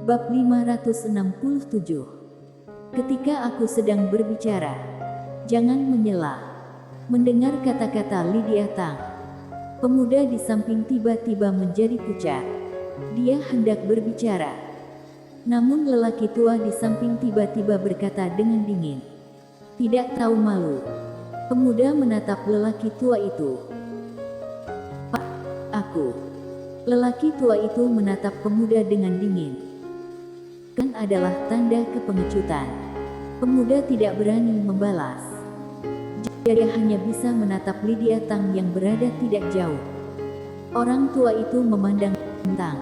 Bab 567. Ketika aku sedang berbicara, jangan menyela. Mendengar kata-kata Lydia Tang, pemuda di samping tiba-tiba menjadi pucat. Dia hendak berbicara, namun lelaki tua di samping tiba-tiba berkata dengan dingin, "Tidak tahu malu." Pemuda menatap lelaki tua itu. "Pak, aku." Lelaki tua itu menatap pemuda dengan dingin. Kan adalah tanda kepengecutan. Pemuda tidak berani membalas. Dia hanya bisa menatap Lydia Tang yang berada tidak jauh. Orang tua itu memandang Tang.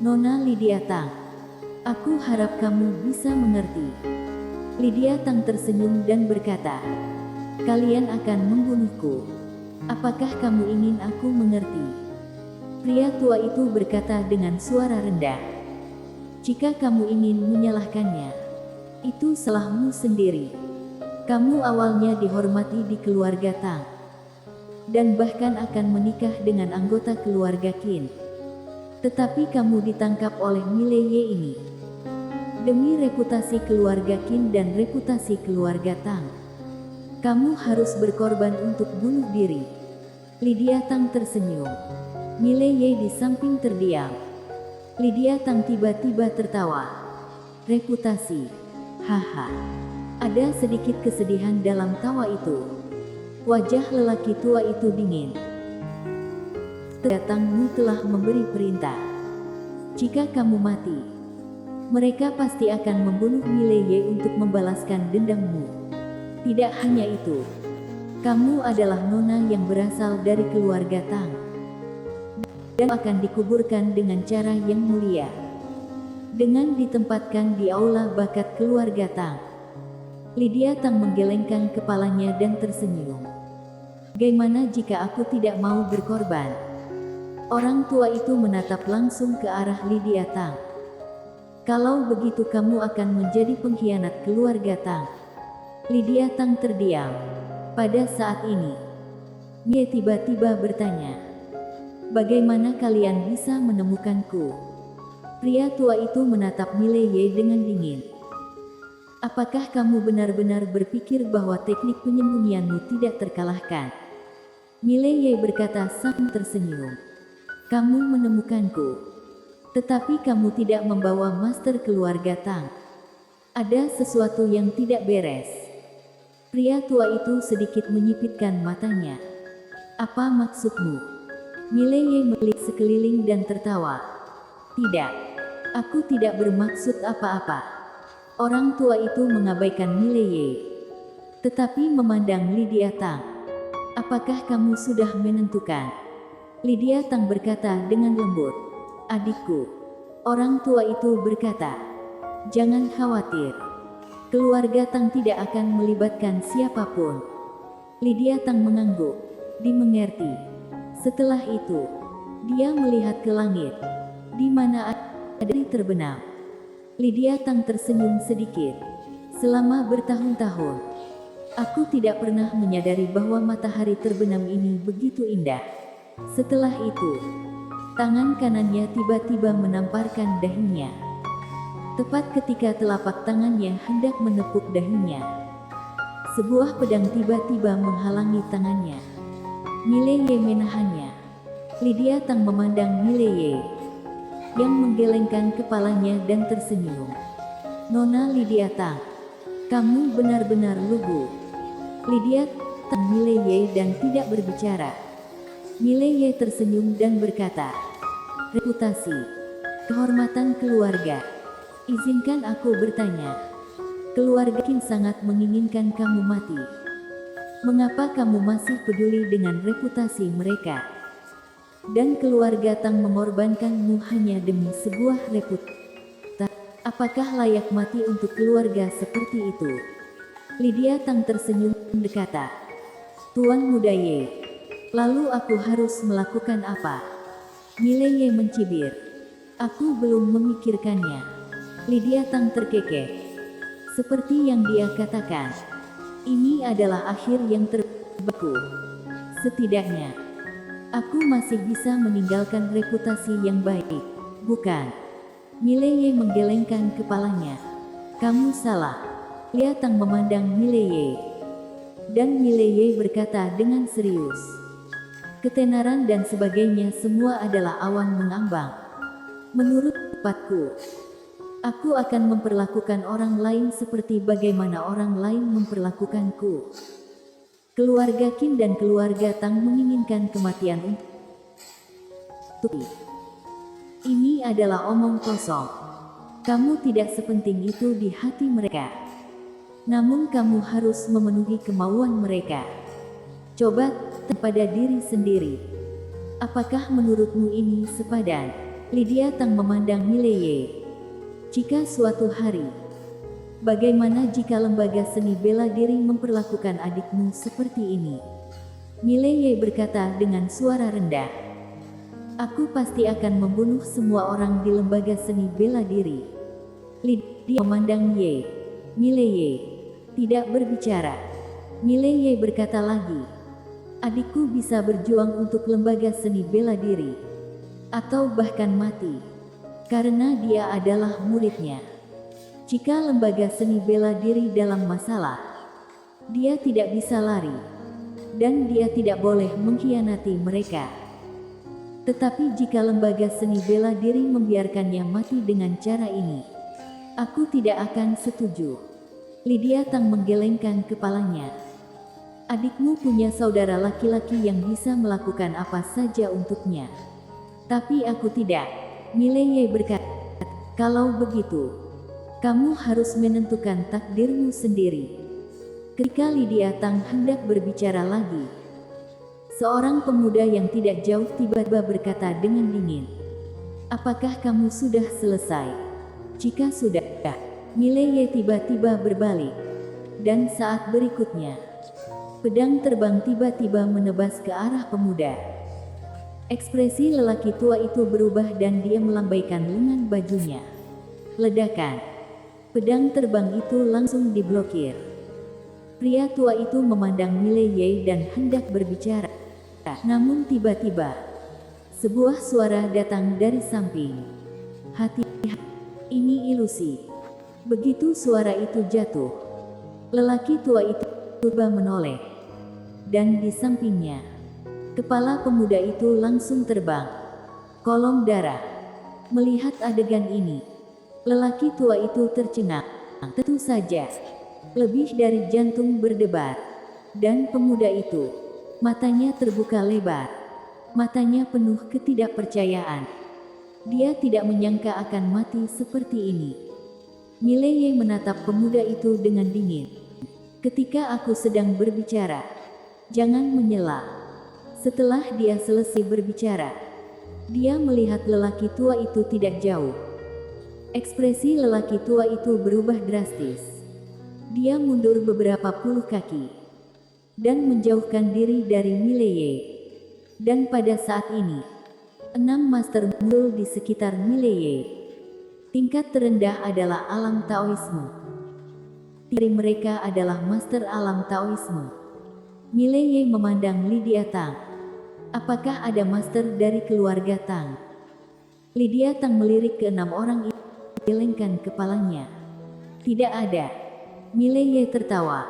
"Nona Lydia Tang, aku harap kamu bisa mengerti." Lydia Tang tersenyum dan berkata, "Kalian akan membunuhku. Apakah kamu ingin aku mengerti?" Pria tua itu berkata dengan suara rendah, "Jika kamu ingin menyalahkannya, itu salahmu sendiri. Kamu awalnya dihormati di keluarga Tang, dan bahkan akan menikah dengan anggota keluarga Qin. Tetapi kamu ditangkap oleh Mileye ini. Demi reputasi keluarga Qin dan reputasi keluarga Tang, kamu harus berkorban untuk bunuh diri." Lydia Tang tersenyum. Mileye di samping terdiam. Lydia Tang tiba-tiba tertawa. "Reputasi. Haha." Ada sedikit kesedihan dalam tawa itu. Wajah lelaki tua itu dingin. "Datangmu telah memberi perintah. Jika kamu mati, mereka pasti akan membunuh Mileye untuk membalaskan dendammu. Tidak hanya itu, kamu adalah nona yang berasal dari keluarga Tang, dan akan dikuburkan dengan cara yang mulia, dengan ditempatkan di aula bakat keluarga Tang." Lydia Tang menggelengkan kepalanya dan tersenyum. "Bagaimana jika aku tidak mau berkorban?" Orang tua itu menatap langsung ke arah Lydia Tang. "Kalau begitu kamu akan menjadi pengkhianat keluarga Tang." Lydia Tang terdiam. Pada saat ini, Mie tiba-tiba bertanya, "Bagaimana kalian bisa menemukanku?" Pria tua itu menatap Mileye dengan dingin. "Apakah kamu benar-benar berpikir bahwa teknik penyembunyianmu tidak terkalahkan?" Mileye berkata sambil tersenyum. "Kamu menemukanku, tetapi kamu tidak membawa master keluarga Tang. Ada sesuatu yang tidak beres." Pria tua itu sedikit menyipitkan matanya. "Apa maksudmu?" Mileye melihat sekeliling dan tertawa. "Tidak, aku tidak bermaksud apa-apa." Orang tua itu mengabaikan Mileye, tetapi memandang Lydia Tang. "Apakah kamu sudah menentukan?" Lydia Tang berkata dengan lembut. "Adikku." Orang tua itu berkata, "Jangan khawatir. Keluarga Tang tidak akan melibatkan siapapun." Lydia Tang mengangguk. Dimengerti. Setelah itu, dia melihat ke langit, di mana ada terbenam. Lydia Tang tersenyum sedikit. "Selama bertahun-tahun, aku tidak pernah menyadari bahwa matahari terbenam ini begitu indah." Setelah itu, tangan kanannya tiba-tiba menamparkan dahinya. Tepat ketika telapak tangannya hendak menepuk dahinya, sebuah pedang tiba-tiba menghalangi tangannya. Mileye menahannya. Lydia Tang memandang Mileye, yang menggelengkan kepalanya dan tersenyum. "Nona Lydia Tang, kamu benar-benar lugu." Lydia Tang Mileye dan tidak berbicara. Mileye tersenyum dan berkata, "Reputasi, kehormatan keluarga. Izinkan aku bertanya. Keluarga Qin sangat menginginkan kamu mati. Mengapa kamu masih peduli dengan reputasi mereka? Dan keluarga Tang mengorbankanmu hanya demi sebuah reputasi. Apakah layak mati untuk keluarga seperti itu?" Lydia Tang tersenyum dan berkata, "Tuan Muda Ye, lalu aku harus melakukan apa?" Mileye mencibir. "Aku belum memikirkannya." Lydia Tang terkekeh. Seperti yang dia katakan, ini adalah akhir yang terbaikku. Setidaknya, aku masih bisa meninggalkan reputasi yang baik, bukan? Mileye menggelengkan kepalanya. Kamu salah. Lia Tang memandang Mileye. Dan Mileye berkata dengan serius. Ketenaran dan sebagainya semua adalah awan mengambang. Menurut pendapatku, aku akan memperlakukan orang lain seperti bagaimana orang lain memperlakukanku. Keluarga Qin dan keluarga Tang menginginkan kematian untuk ini adalah omong kosong. Kamu tidak sepenting itu di hati mereka. Namun kamu harus memenuhi kemauan mereka. Coba pada diri sendiri. Apakah menurutmu ini sepadan? Lydia Tang memandang Mileye. Jika suatu hari, bagaimana jika lembaga seni bela diri memperlakukan adikmu seperti ini? Mileye berkata dengan suara rendah. Aku pasti akan membunuh semua orang di lembaga seni bela diri. Lydia memandang Mileye tidak berbicara. Mileye berkata lagi. Adikku bisa berjuang untuk lembaga seni bela diri. Atau bahkan mati. Karena dia adalah muridnya. Jika lembaga seni bela diri dalam masalah, dia tidak bisa lari. Dan dia tidak boleh mengkhianati mereka. Tetapi jika lembaga seni bela diri membiarkannya mati dengan cara ini, aku tidak akan setuju. Lydia Tang menggelengkan kepalanya. Adikmu punya saudara laki-laki yang bisa melakukan apa saja untuknya. Tapi aku tidak. Mileye berkata, kalau begitu, kamu harus menentukan takdirmu sendiri. Ketika Lydia Tang hendak berbicara lagi, seorang pemuda yang tidak jauh tiba-tiba berkata dengan dingin. Apakah kamu sudah selesai? Jika sudah, Mileye tiba-tiba berbalik. Dan saat berikutnya, pedang terbang tiba-tiba menebas ke arah pemuda. Ekspresi lelaki tua itu berubah dan dia melambaikan lengan bajunya. Ledakan. Pedang terbang itu langsung diblokir. Pria tua itu memandang Mileye dan hendak berbicara. Namun tiba-tiba, sebuah suara datang dari samping. Hati-hati, ini ilusi. Begitu suara itu jatuh, lelaki tua itu tiba menoleh. Dan di sampingnya, kepala pemuda itu langsung terbang. Kolong darah. Melihat adegan ini, lelaki tua itu tercengang. Tentu saja, lebih dari jantung berdebar. Dan pemuda itu, matanya terbuka lebar. Matanya penuh ketidakpercayaan. Dia tidak menyangka akan mati seperti ini. Mileye menatap pemuda itu dengan dingin. Ketika aku sedang berbicara, jangan menyela. Setelah dia selesai berbicara, dia melihat lelaki tua itu tidak jauh. Ekspresi lelaki tua itu berubah drastis. Dia mundur beberapa puluh kaki dan menjauhkan diri dari Mileye. Dan pada saat ini, 6 master muncul di sekitar Mileye. Tingkat terendah adalah alam Taoisme. Dari mereka adalah master alam Taoisme. Mileye memandang Lydia Tang. Apakah ada master dari keluarga Tang? Lydia Tang melirik ke 6 orang itu, gelengkan kepalanya. Tidak ada. Mileye tertawa.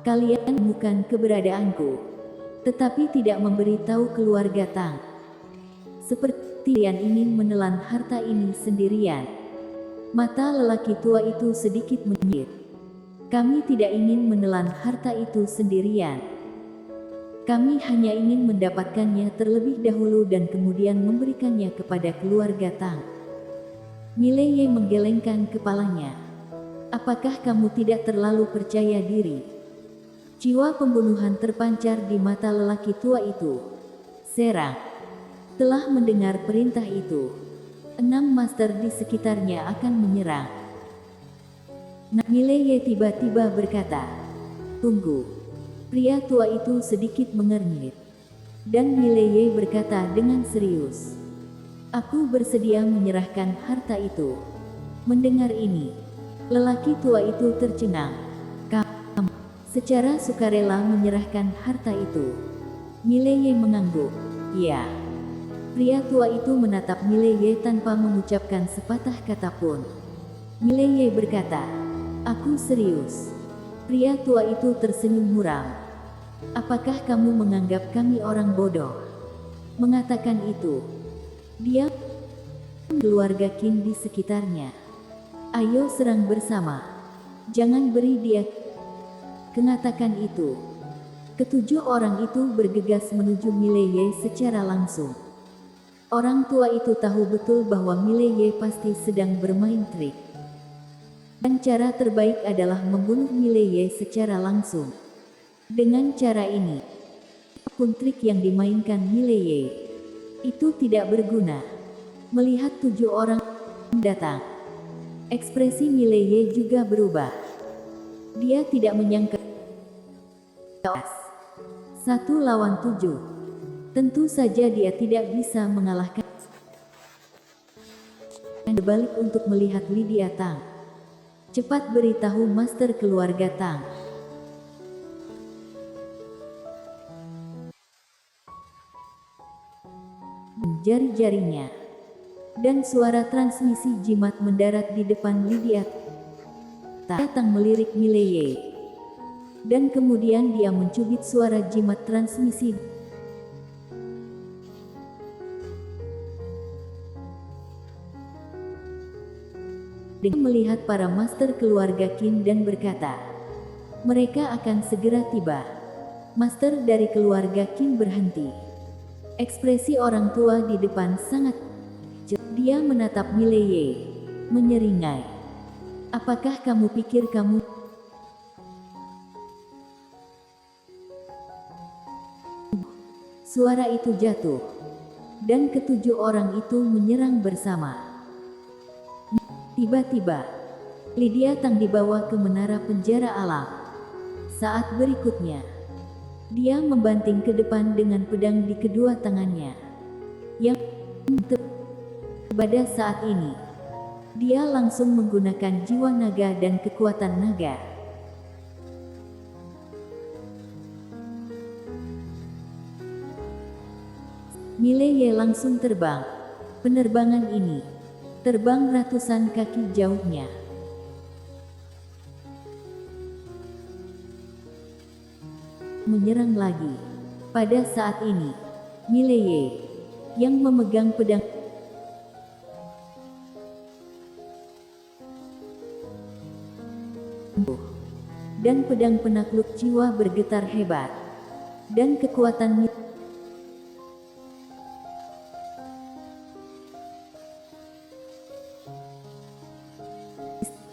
Kalian bukan keberadaanku, tetapi tidak memberitahu keluarga Tang. Seperti kalian ingin menelan harta ini sendirian. Mata lelaki tua itu sedikit menyipit. Kami tidak ingin menelan harta itu sendirian. Kami hanya ingin mendapatkannya terlebih dahulu dan kemudian memberikannya kepada keluarga Tang. Mileye menggelengkan kepalanya. Apakah kamu tidak terlalu percaya diri? Jiwa pembunuhan terpancar di mata lelaki tua itu. Serang. Telah mendengar perintah itu, 6 master di sekitarnya akan menyerang. Mileye tiba-tiba berkata, tunggu. Pria tua itu sedikit mengernyit. Dan Mileye berkata dengan serius, aku bersedia menyerahkan harta itu. Mendengar ini, lelaki tua itu tercengang. Kamu secara sukarela menyerahkan harta itu? Mileye mengangguk. Ya. Pria tua itu menatap Mileye tanpa mengucapkan sepatah kata pun. Mileye berkata, "Aku serius." Pria tua itu tersenyum muram. "Apakah kamu menganggap kami orang bodoh?" Mengatakan itu, dia keluarga Qin di sekitarnya. "Ayo serang bersama. Jangan beri dia." Mengatakan itu, ketujuh orang itu bergegas menuju Mileye secara langsung. Orang tua itu tahu betul bahwa Mileye pasti sedang bermain trik. Dan cara terbaik adalah membunuh Mileye secara langsung. Dengan cara ini, apapun trik yang dimainkan Mileye, itu tidak berguna. Melihat tujuh orang datang, ekspresi Mileye juga berubah. Dia tidak menyangka 1 lawan 7. Tentu saja dia tidak bisa mengalahkan. Berbalik untuk melihat Lydia Tang. Cepat beritahu master keluarga Tang. Jari-jarinya. Dan suara transmisi jimat mendarat di depan Lydia Tang melirik Mileye. Dan kemudian dia mencubit suara jimat transmisi. Dengan melihat para master keluarga Qin dan berkata, "Mereka akan segera tiba." Master dari keluarga Qin berhenti. Ekspresi orang tua di depan sangat jelas. Dia menatap Mileye, menyeringai. "Apakah kamu pikir kamu..." Suara itu jatuh, dan ketujuh orang itu menyerang bersama. Tiba-tiba, Lydia Tang dibawa ke menara penjara alam. Saat berikutnya, dia membanting ke depan dengan pedang di kedua tangannya. Pada saat ini, dia langsung menggunakan jiwa naga dan kekuatan naga. Mileye langsung terbang. Penerbangan ini terbang ratusan kaki jauhnya. Menyerang lagi. Pada saat ini, Mileye yang memegang pedang dan pedang penakluk jiwa bergetar hebat. Dan kekuatan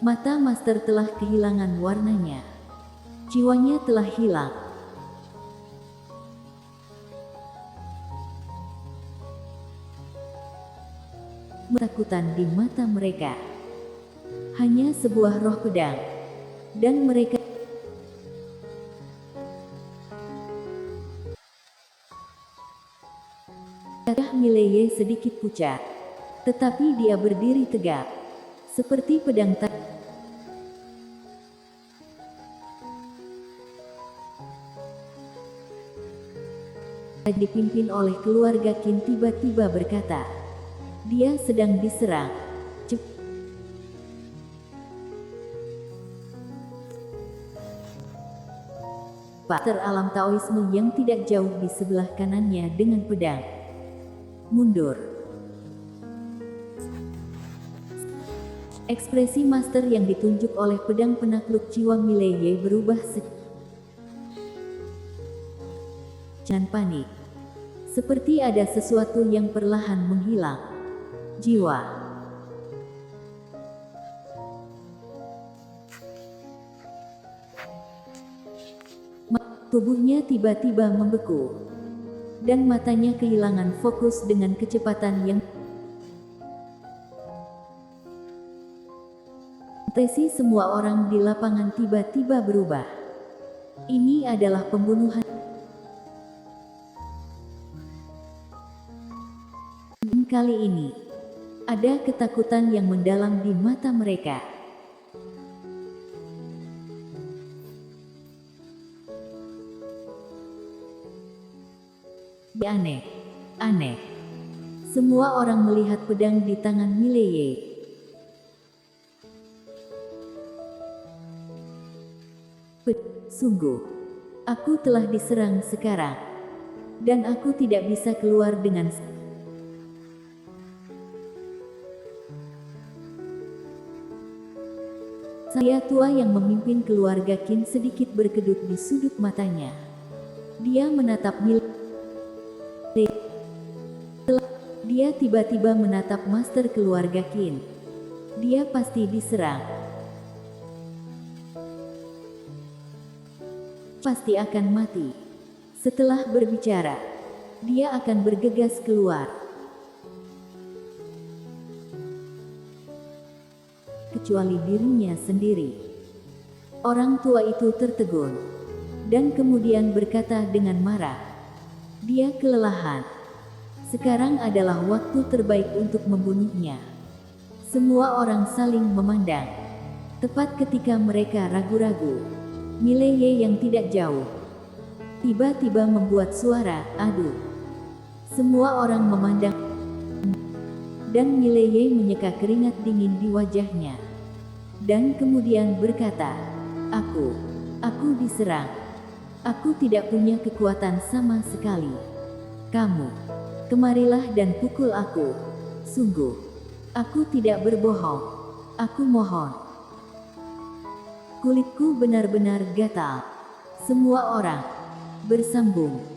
mata master telah kehilangan warnanya. Jiwanya telah hilang. Ketakutan di mata mereka. Hanya sebuah roh pedang. Dan mereka Mileye sedikit pucat. Tetapi dia berdiri tegak. Seperti pedang dipimpin oleh keluarga Qin tiba-tiba berkata, "Dia sedang diserang." Master alam Taoisme yang tidak jauh di sebelah kanannya dengan pedang mundur. Ekspresi master yang ditunjuk oleh pedang penakluk jiwa Mileye berubah jangan panik. Seperti ada sesuatu yang perlahan menghilang. Jiwa. Tubuhnya tiba-tiba membeku. Dan matanya kehilangan fokus dengan kecepatan yang ekspresi semua orang di lapangan tiba-tiba berubah. Ini adalah pembunuhan. Kali ini, ada ketakutan yang mendalam di mata mereka. Aneh. Semua orang melihat pedang di tangan Mileye. Sungguh, aku telah diserang sekarang, dan aku tidak bisa keluar dengan Saya tua yang memimpin keluarga Qin sedikit berkedut di sudut matanya. Dia menatap Mileye. Dia tiba-tiba menatap master keluarga Qin. Dia pasti diserang. Pasti akan mati. Setelah berbicara, dia akan bergegas keluar. Kecuali dirinya sendiri. Orang tua itu tertegun, dan kemudian berkata dengan marah, "Dia kelelahan. Sekarang adalah waktu terbaik untuk membunuhnya." Semua orang saling memandang. Tepat ketika mereka ragu-ragu, Mileye yang tidak jauh tiba-tiba membuat suara, "Aduh!" Semua orang memandang, dan Mileye menyeka keringat dingin di wajahnya. Dan kemudian berkata, Aku diserang. Aku tidak punya kekuatan sama sekali. Kamu, kemarilah dan pukul aku. Sungguh, aku tidak berbohong. Aku mohon." Kulitku benar-benar gatal. Semua orang bersambung.